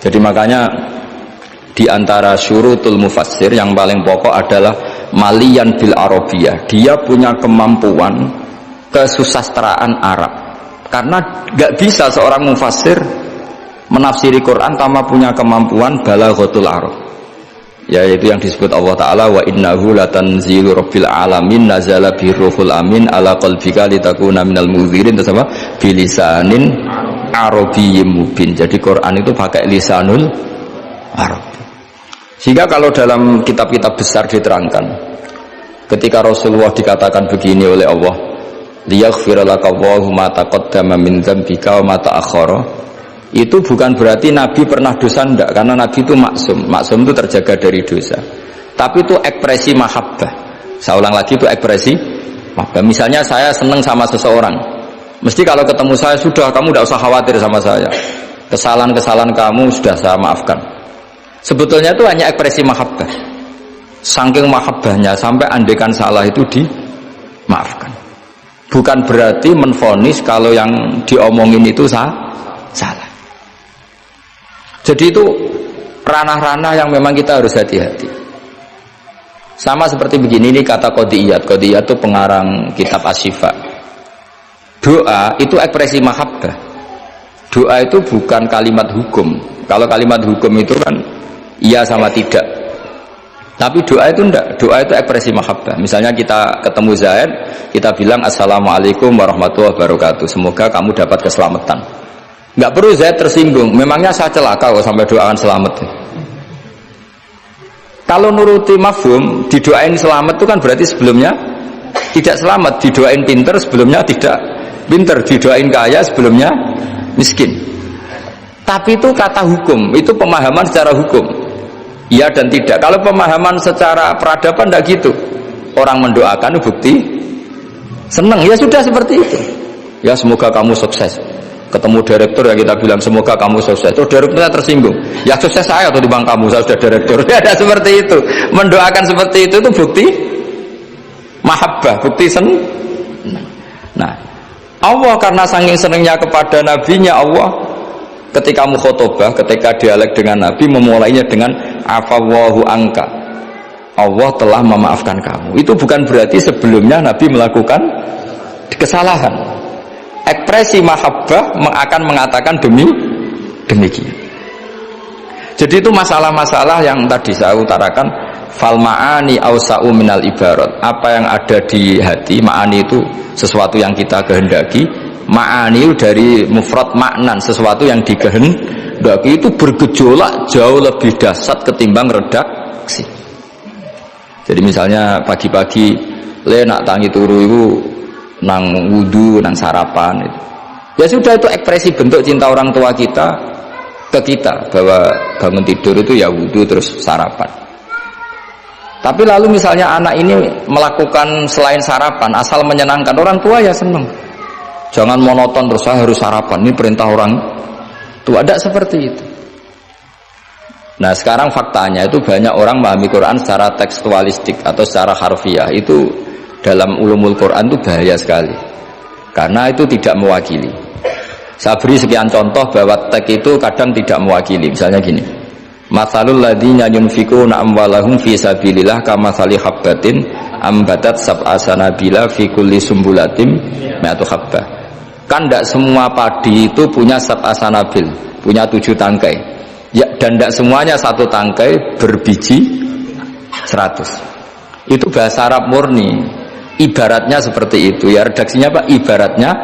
Jadi makanya di antara syurutul mufassir yang paling pokok adalah maliyan bil arabiyah. Dia punya kemampuan kesusastraan Arab. Karena gak bisa seorang mufassir menafsiri Quran tanpa punya kemampuan balaghatul Arab. Yaitu yang disebut Allah Ta'ala wa innahu latanzilu rabbil alamin nazala biruhul amin ala qalbika litakuna minal mudhirin. Terus apa? Bilisanin arabiyyin mubin. Jadi Quran itu pakai lisanul Arab. Sehingga kalau dalam kitab-kitab besar diterangkan, ketika Rasulullah dikatakan begini oleh Allah, liyaghfira lakallahu ma taqaddama min dzambika wa ma ta'akhkhara, itu bukan berarti Nabi pernah dosa, enggak, karena Nabi itu maksum. Maksum itu terjaga dari dosa. Tapi itu ekspresi mahabbah. Saya ulang lagi, itu ekspresi mahabbah. Misalnya saya senang sama seseorang, mesti kalau ketemu saya, sudah kamu tidak usah khawatir sama saya, kesalahan-kesalahan kamu sudah saya maafkan. Sebetulnya itu hanya ekspresi mahabbah. Saking mahabbahnya sampai andekan salah itu dimaafkan. Bukan berarti menvonis kalau yang diomongin itu salah. Jadi itu ranah-ranah yang memang kita harus hati-hati. Sama seperti begini, ini kata Qodiyat. Qodiyat itu pengarang kitab Asy-Syifa. Doa itu ekspresi mahabbah. Doa itu bukan kalimat hukum. Kalau kalimat hukum itu kan iya sama tidak. Tapi doa itu enggak. Doa itu ekspresi mahabbah. Misalnya kita ketemu Zaid, kita bilang assalamualaikum warahmatullahi wabarakatuh. Semoga kamu dapat keselamatan. Nggak perlu Zaid tersinggung. Memangnya saya celaka kok sampai doakan selamat. Kalau nuruti mafhum, didoain selamat itu kan berarti sebelumnya tidak selamat, didoain pinter sebelumnya tidak pinter, didoain kaya sebelumnya miskin. Tapi itu kata hukum, itu pemahaman secara hukum. Iya dan tidak. Kalau pemahaman secara peradaban tidak gitu. Orang mendoakan bukti senang, ya sudah seperti itu. Ya semoga kamu sukses. Ketemu direktur ya kita bilang semoga kamu sukses. Terus direkturnya tersinggung. Ya sukses saya atau dibang kamu, saya sudah direktur. Ya ada seperti itu. Mendoakan seperti itu bukti mahabbah, bukti senang. Nah, Allah karena saking senangnya kepada nabinya, Allah ketika mukhotobah, ketika dialek dengan Nabi memulainya dengan afawwahu angka. Allah telah memaafkan kamu. Itu bukan berarti sebelumnya Nabi melakukan kesalahan. Ekspresi mahabbah akan mengatakan demikian. Jadi itu masalah-masalah yang tadi saya utarakan. Fal ma'ani awsa'u minal ibarat. Apa yang ada di hati, ma'ani itu sesuatu yang kita kehendaki. Ma'ani dari mufrad maknan, sesuatu yang dikehendaki itu bergejolak jauh lebih dahsyat ketimbang redaksi. Jadi misalnya pagi-pagi le nak tangi turu itu nang wudu, nang sarapan itu. Ya sudah, itu ekspresi bentuk cinta orang tua kita ke kita, bahwa bangun tidur itu ya wudu terus sarapan. Tapi lalu misalnya anak ini melakukan selain sarapan asal menyenangkan orang tua, ya senang. Jangan monoton terus saya harus sarapan, ini perintah orang tua. Tidak seperti itu. Nah sekarang faktanya itu banyak orang memahami Quran secara tekstualistik atau secara harfiah. Itu dalam ulumul Quran itu bahaya sekali, karena itu tidak mewakili. Saya beri sekian contoh bahwa teks itu kadang tidak mewakili. Misalnya gini, matsalul ladzina yunfikuna amwalahum fi sabilillah kamatsali habbatin ambatat sab'a sanabila fi kulli sumbulatin mi'atu habbah. Kan tidak semua padi itu punya sab'a sanabil, punya 7 tangkai. Ya, dan tidak semuanya satu tangkai berbiji 100. Itu bahasa Arab murni. Ibaratnya seperti itu. Ya redaksinya Pak, ibaratnya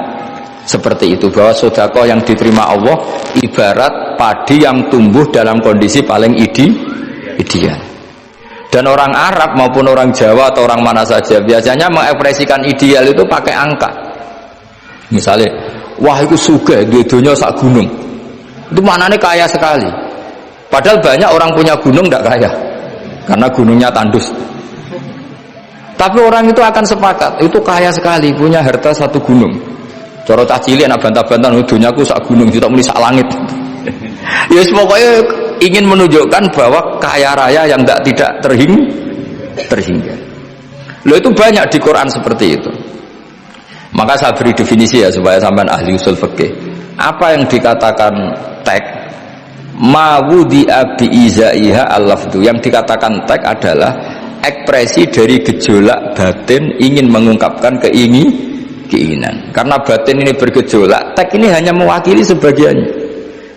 seperti itu, bahwa sedekah yang diterima Allah ibarat padi yang tumbuh dalam kondisi paling ideal. Dan orang Arab maupun orang Jawa atau orang mana saja biasanya mengekspresikan ideal itu pakai angka. Misalnya, wah itu sugih dunya sak gunung. Itu maknanya kaya sekali. Padahal banyak orang punya gunung tidak kaya, karena gunungnya tandus. Tapi orang itu akan sepakat, itu kaya sekali, punya harta 1 gunung. Cara cah cilik anak bantah-bantah, dunyaku sak gunung, tidak muni sak langit. Ya pokoknya ingin menunjukkan bahwa kaya raya yang tidak terhingga. Loh itu banyak di Quran seperti itu. Maka saya beri definisi ya supaya sampean ahli usul fikih. Apa yang dikatakan teks mawudi'a bi'izaiha al-lafdu, yang dikatakan teks adalah ekspresi dari gejolak batin ingin mengungkapkan keinginan. Karena batin ini bergejolak, teks ini hanya mewakili sebagiannya.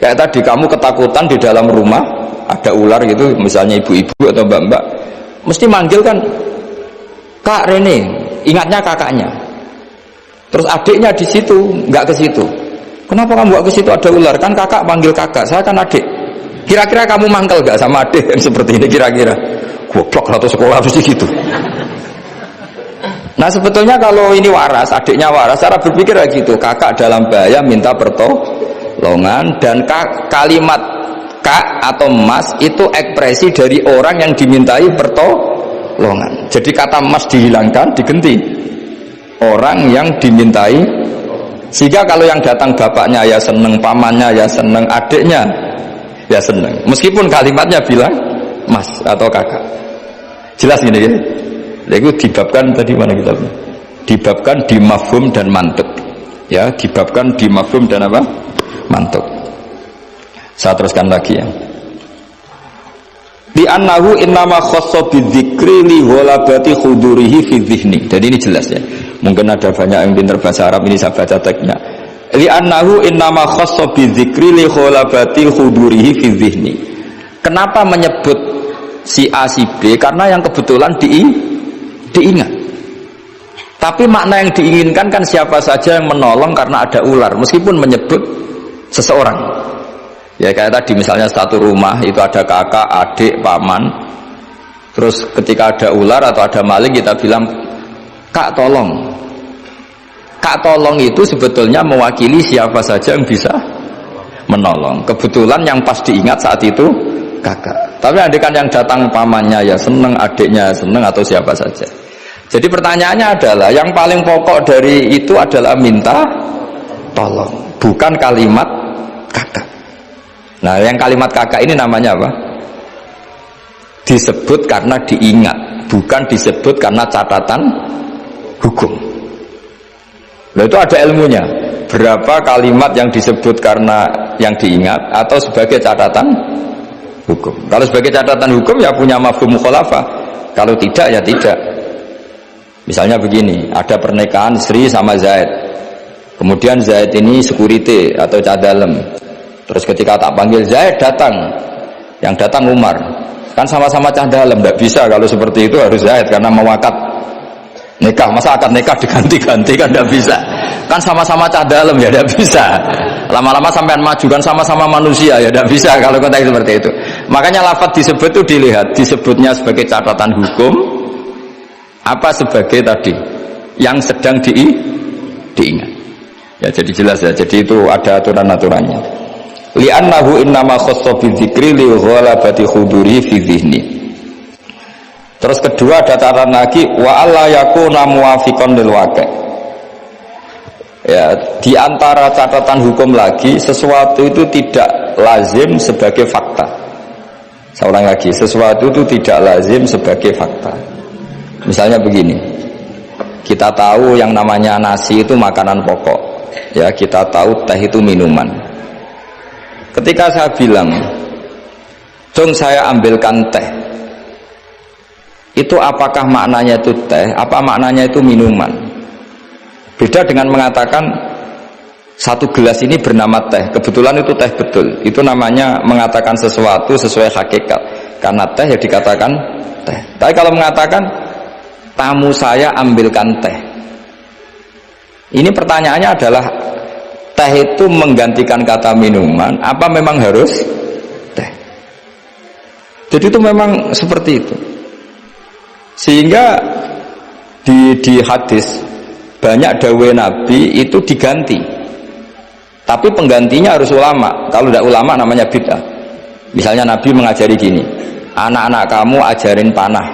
Kayak tadi kamu ketakutan di dalam rumah ada ular gitu, misalnya ibu-ibu atau mbak-mbak mesti manggil kan, Kak Rene, ingatnya kakaknya. Terus adiknya di situ nggak ke situ. Kenapa kamu nggak ke situ, ada ular? Kan kakak panggil kakak, saya kan adik. Kira-kira kamu mangkel nggak sama adik yang seperti ini? Kira-kira goblok atau sekolah harus gitu. Nah sebetulnya kalau ini waras, adiknya waras, cara berpikir kayak gitu. Kakak dalam bahaya minta pertolongan, dan kalimat kak atau mas itu ekspresi dari orang yang dimintai pertolongan. Jadi kata mas dihilangkan, diganti orang yang dimintai. Sehingga kalau yang datang bapaknya ya seneng, pamannya ya seneng, adiknya ya seneng, meskipun kalimatnya bilang mas atau kakak. Jelas gini ya. Itu dibabkan tadi mana kita? Dibabkan di mafhum dan mantuk. Ya, dibabkan di mafhum dan apa? Mantuk. Saya teruskan lagi ya. Di annahu innama khassa bidzikri li ghalabati khudurihi fi dzihni. Jadi ini jelas ya. Mungkin ada banyak yang pintar bahasa Arab, ini saya baca teksnya. Li annahu innama khassa bidzikri li ghalabati khudurihi fi dzihni. Kenapa menyebut si A si B? Karena yang kebetulan diingat. Tapi makna yang diinginkan kan siapa saja yang menolong karena ada ular, meskipun menyebut seseorang. Ya kayak tadi misalnya satu rumah itu ada kakak, adik, paman. Terus ketika ada ular atau ada maling kita bilang, "Kak tolong." Kak tolong itu sebetulnya mewakili siapa saja yang bisa menolong. Kebetulan yang pas diingat saat itu kakak. Tapi andaikan yang datang pamannya ya seneng, adiknya seneng atau siapa saja. Jadi pertanyaannya adalah yang paling pokok dari itu adalah minta tolong, bukan kalimat kakak. Nah, yang kalimat kakak ini namanya apa? Disebut karena diingat, bukan disebut karena catatan hukum. Nah, itu ada ilmunya. Berapa kalimat yang disebut karena yang diingat atau sebagai catatan hukum. Kalau sebagai catatan hukum ya punya mafhum mukhalafah. Kalau tidak ya tidak. Misalnya begini, ada pernikahan Sri sama Zaid. Kemudian Zaid ini security atau cadalem. Terus ketika tak panggil Zaid datang, yang datang Umar. Kan sama-sama cah dalam, tidak bisa kalau seperti itu harus Zaid karena mewakad nikah. Masa akad nikah diganti-ganti kan tidak bisa. Kan sama-sama cah dalam ya tidak bisa. Lama-lama sampai maju kan sama-sama manusia ya tidak bisa kalau konteks seperti itu. Makanya lafaz disebut itu dilihat, disebutnya sebagai catatan hukum apa sebagai tadi yang sedang diingat. Ya jadi jelas ya. Jadi itu ada aturan-aturannya. Li'annahu innama khassa bidzikri li ghalabati khuduri fi dhihni. Terus kedua ada catatan lagi wa alla yakuna muwafiqan lil waqi'. Ya, di antara catatan hukum lagi sesuatu itu tidak lazim sebagai fakta. Saya ulang lagi, sesuatu itu tidak lazim sebagai fakta. Misalnya begini. Kita tahu yang namanya nasi itu makanan pokok. Ya, kita tahu teh itu minuman. Ketika saya bilang, "Dong saya ambilkan teh." Itu apakah maknanya itu teh, apa maknanya itu minuman? Beda dengan mengatakan satu gelas ini bernama teh. Kebetulan itu teh betul. Itu namanya mengatakan sesuatu sesuai hakikat. Karena teh ya dikatakan teh. Tapi kalau mengatakan tamu saya ambilkan teh. Ini pertanyaannya adalah teh itu menggantikan kata minuman apa memang harus teh? Jadi itu memang seperti itu. Sehingga di hadis banyak dawai Nabi itu diganti. Tapi penggantinya harus ulama. Kalau tidak ulama namanya bid'ah. Misalnya Nabi mengajari gini, "Anak-anak kamu ajarin panah."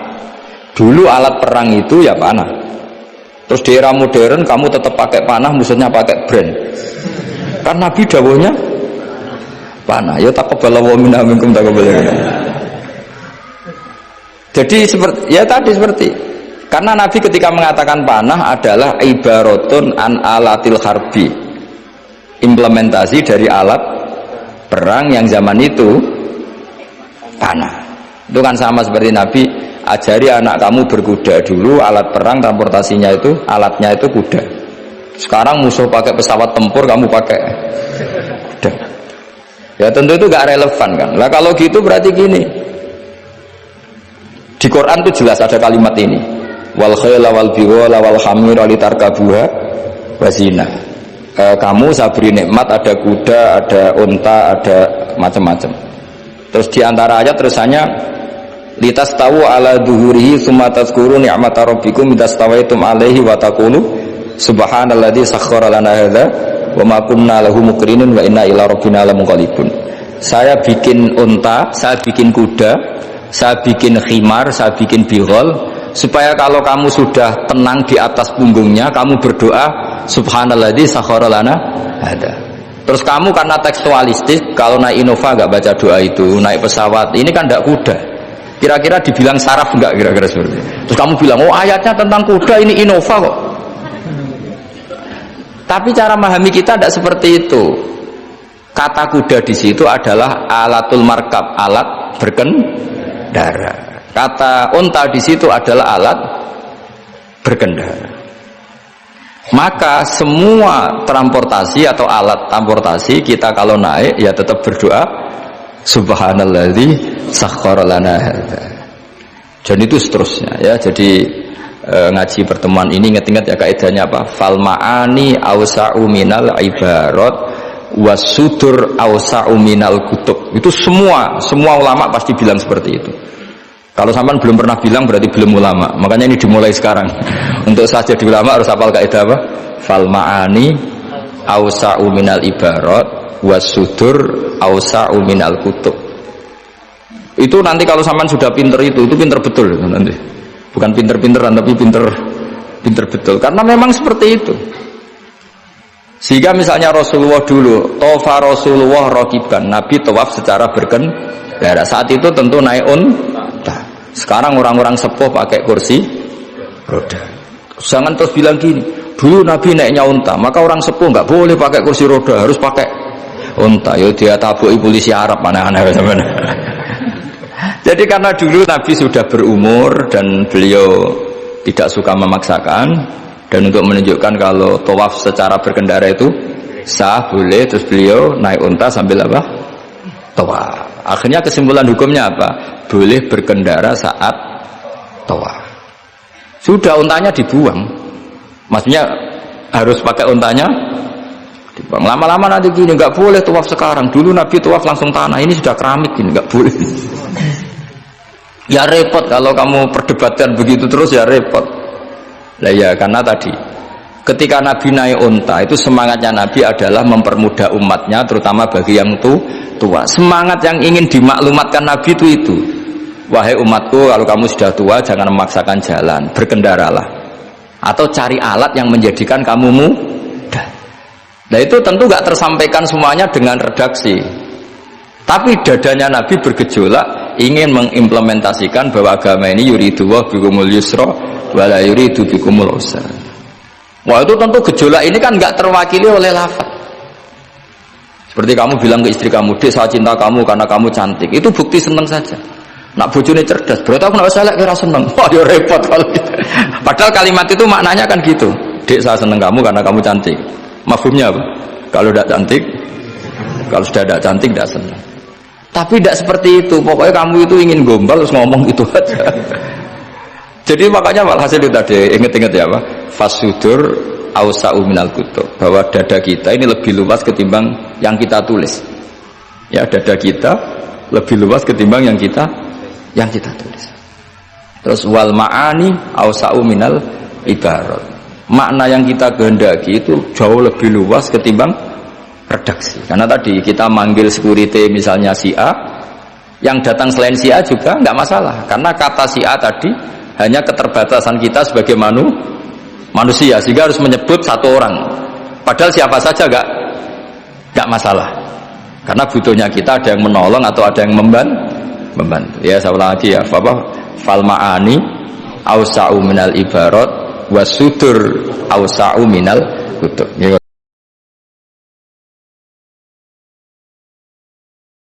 Dulu alat perang itu ya panah. Terus di era modern kamu tetap pakai panah, musuhnya pakai brand. Kan Nabi dawuhnya panah. Ya taqabbalallahu minna minkum taqabbalan. Jadi seperti ya tadi seperti karena Nabi ketika mengatakan panah adalah ibaratun an alatil harbi. Implementasi dari alat perang yang zaman itu panah. Itu kan sama seperti Nabi ajari anak kamu berkuda. Dulu alat perang transportasinya itu alatnya itu kuda. Sekarang musuh pakai pesawat tempur, kamu pakai kuda. Ya tentu itu gak relevan kan. Lah kalau gitu berarti gini. Di Quran itu jelas ada kalimat ini. Wal khayla wal biwala wal hamira litarkabuha wazina. Kamu saya beri nikmat, ada kuda, ada unta, ada macam-macam. Terus di antara ayat terusannya litas tahu ala duhurihi summa tazkuru ni'mata rabbikum idastawaitum alaihi wa taqulu subhanalladzi sakhkhara lana hadza wa ma kunna lahu muqrinin wa inna ila rabbina lamunqalibun. Saya bikin unta, saya bikin kuda, saya bikin khimar, saya bikin bighal supaya kalau kamu sudah tenang di atas punggungnya kamu berdoa subhanalladzi sakhkhara lana hadza. Terus kamu karena tekstualistik, kalau naik Innova nggak baca doa itu, naik pesawat ini kan tidak kuda. Kira-kira dibilang saraf nggak kira-kira seperti itu. Terus kamu bilang, oh ayatnya tentang kuda ini Innova kok. Tapi cara memahami kita tidak seperti itu. Kata kuda di situ adalah alatul markab, alat berkendara. Kata unta di situ adalah alat berkendara. Maka semua transportasi atau alat transportasi kita kalau naik ya tetap berdoa subhanalladzi sakhkhara lana hadza. Dan itu seterusnya ya. Jadi ngaji pertemuan ini ingat-ingat ya kaidahnya apa? Fal ma'ani awsa'u minal ibarat wasudur awsa'u minal kutub. Itu semua ulama pasti bilang seperti itu. Kalau sampean belum pernah bilang berarti belum ulama. Makanya ini dimulai sekarang. Untuk saja di ulama harus hafal kaidah apa? Fal ma'ani awsa'u minal ibarat wasudur awsa'u minal kutub. Itu nanti kalau sampean sudah pinter itu pinter betul nanti. Bukan pinter-pinteran tapi pinter betul. Karena memang seperti itu. Sehingga misalnya Rasulullah dulu, tofa Rasulullah rokiban, Nabi tawaf secara berkendara. Saat itu tentu naik unta. Sekarang orang-orang sepuh pakai kursi roda. Jangan terus bilang gini, dulu Nabi naiknya unta, maka orang sepuh nggak boleh pakai kursi roda, harus pakai unta. Yo dia tabuki polisi Arab mana-mana. Jadi karena dulu Nabi sudah berumur dan beliau tidak suka memaksakan. Dan untuk menunjukkan kalau tawaf secara berkendara itu sah, boleh, terus beliau naik unta sambil apa? Tawaf. Akhirnya kesimpulan hukumnya apa? Boleh berkendara saat tawaf. Sudah untanya dibuang. Maksudnya harus pakai untanya dibuang. Lama-lama nanti gini, nggak boleh tawaf sekarang. Dulu Nabi tawaf langsung tanah, ini sudah keramik ini, nggak boleh. Ya repot kalau kamu perdebatkan begitu terus, ya repot. Lah ya, karena tadi ketika Nabi naik unta itu semangatnya Nabi adalah mempermudah umatnya, terutama bagi yang tua. Semangat yang ingin dimaklumatkan Nabi itu. Wahai umatku, kalau kamu sudah tua jangan memaksakan jalan, berkendaralah. Atau cari alat yang menjadikan kamu mudah. Nah itu tentu gak tersampaikan semuanya dengan redaksi. Tapi dadanya Nabi bergejolak ingin mengimplementasikan bahwa agama ini yuridullah bikumul yusra wala yuridu bikumul usra. Wah itu tentu gejolak ini kan nggak terwakili oleh lafaz. Seperti kamu bilang ke istri kamu, "Dek, saya cinta kamu karena kamu cantik." Itu bukti seneng saja. Nak bojone cerdas, berarti aku nggak salah kira seneng. Wah ya repot kalau gitu. Padahal kalimat itu maknanya kan gitu. "Dek, saya seneng kamu karena kamu cantik." Mafhumnya apa? Kalau tidak cantik, kalau sudah tidak cantik tidak senang. Tapi tidak seperti itu. Pokoknya kamu itu ingin gombal terus ngomong itu aja. Jadi makanya walhasil itu tadi ingat-ingat ya Pak, fasudur awsa'u minal kutub, bahwa dada kita ini lebih luas ketimbang yang kita tulis. Ya, dada kita lebih luas ketimbang yang kita tulis. Terus wal ma'ani awsa'u minal ibarat. Makna yang kita kehendaki itu jauh lebih luas ketimbang redaksi. Karena tadi kita manggil security misalnya si A, yang datang selain si A juga nggak masalah. Karena kata si A tadi hanya keterbatasan kita sebagai manusia, sehingga harus menyebut satu orang. Padahal siapa saja nggak masalah. Karena butuhnya kita ada yang menolong atau ada yang membantu. Ya, saya ulang lagi ya. Fal ma'ani awsa'u minal ibarat wasudur awsa'u minal kutub.